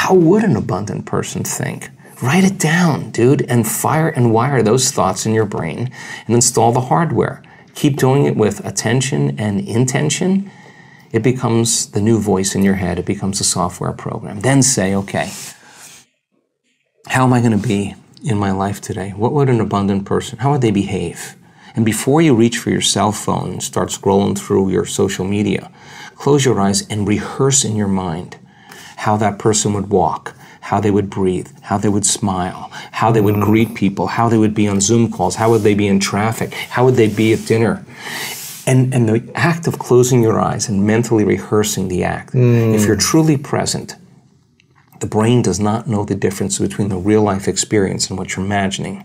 How would an abundant person think? Write it down, dude, and fire and wire those thoughts in your brain and install the hardware. Keep doing it with attention and intention. It becomes the new voice in your head. It becomes a software program. Then say, okay, how am I going to be in my life today? What would an abundant person, how would they behave? And before you reach for your cell phone and start scrolling through your social media, close your eyes and rehearse in your mind how that person would walk, how they would breathe, how they would smile, how they would greet people, how they would be on Zoom calls, how would they be in traffic, how would they be at dinner. And the act of closing your eyes and mentally rehearsing the act, if you're truly present, the brain does not know the difference between the real life experience and what you're imagining.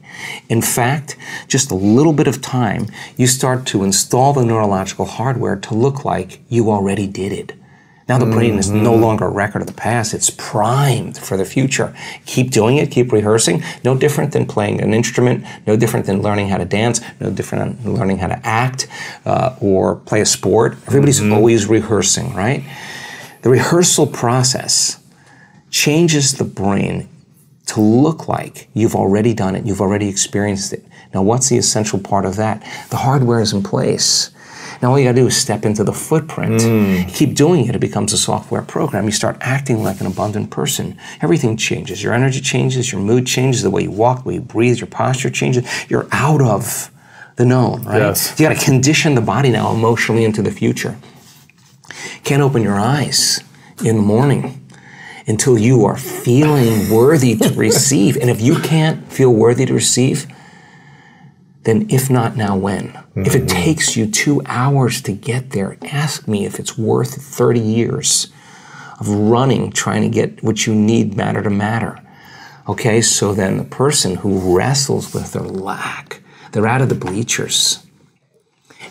In fact, just a little bit of time, you start to install the neurological hardware to look like you already did it. Now the brain is no longer a record of the past, it's primed for the future. Keep doing it, keep rehearsing. No different than playing an instrument, no different than learning how to dance, no different than learning how to act or play a sport. Everybody's always rehearsing, right? The rehearsal process changes the brain to look like you've already done it, you've already experienced it. Now what's the essential part of that? The hardware is in place. Now all you gotta do is step into the footprint. Keep doing it, it becomes a software program. You start acting like an abundant person. Everything changes. Your energy changes, your mood changes, the way you walk, the way you breathe, your posture changes. You're out of the known, right? Yes. You gotta condition the body now emotionally into the future. Can't open your eyes in the morning until you are feeling worthy to receive. And if you can't feel worthy to receive, then if not now, when? If it takes you 2 hours to get there, ask me if it's worth 30 years of running, trying to get what you need matter to matter. Okay, so then the person who wrestles with their lack, they're out of the bleachers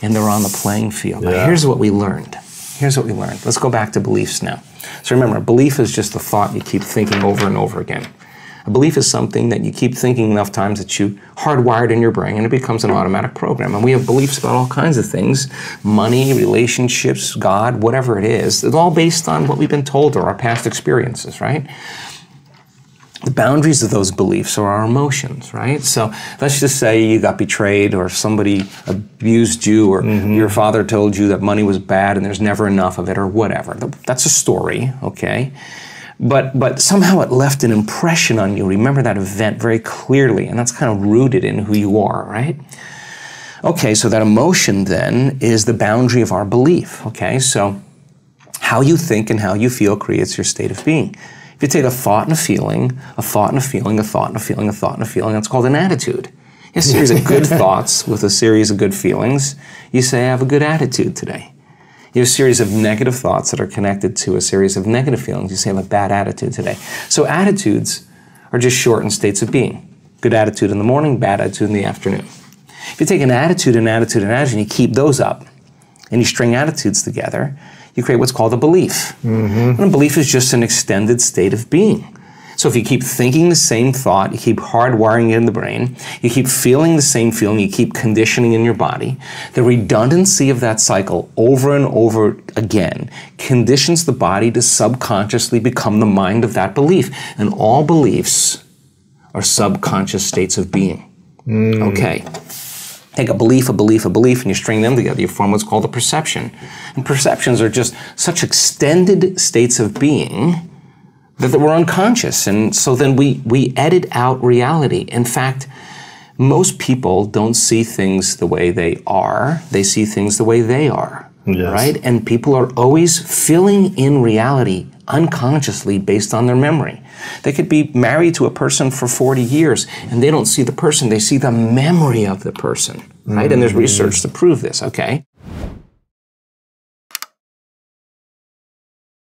and they're on the playing field. Now, here's what we learned. Here's what we learned. Let's go back to beliefs now. So remember, belief is just a thought you keep thinking over and over again. A belief is something that you keep thinking enough times that you hardwired in your brain and it becomes an automatic program. And we have beliefs about all kinds of things, money, relationships, God, whatever it is. It's all based on what we've been told or our past experiences, right? The boundaries of those beliefs are our emotions, right? So let's just say you got betrayed or somebody abused you or your father told you that money was bad and there's never enough of it or whatever. That's a story, okay? But somehow it left an impression on you. Remember that event very clearly, and that's kind of rooted in who you are, right? Okay, so that emotion then is the boundary of our belief, okay? So how you think and how you feel creates your state of being. If you take a thought and a feeling, a thought and a feeling, a thought and a feeling, a thought and a feeling, that's called an attitude. A series of good thoughts with a series of good feelings, you say, I have a good attitude today. You have a series of negative thoughts that are connected to a series of negative feelings. You say, I have a bad attitude today. So attitudes are just shortened states of being. Good attitude in the morning, bad attitude in the afternoon. If you take an attitude, an attitude, an attitude, and you keep those up, and you string attitudes together, you create what's called a belief. And a belief is just an extended state of being. So if you keep thinking the same thought, you keep hardwiring it in the brain, you keep feeling the same feeling, you keep conditioning in your body, the redundancy of that cycle over and over again conditions the body to subconsciously become the mind of that belief. And all beliefs are subconscious states of being. Okay. Take a belief, and you string them together, you form what's called a perception. And perceptions are just such extended states of being that we're unconscious, and so then we edit out reality. In fact, most people don't see things the way they are, they see things the way they are, right? And people are always filling in reality unconsciously based on their memory. They could be married to a person for 40 years and they don't see the person, they see the memory of the person, right? And there's research to prove this, okay?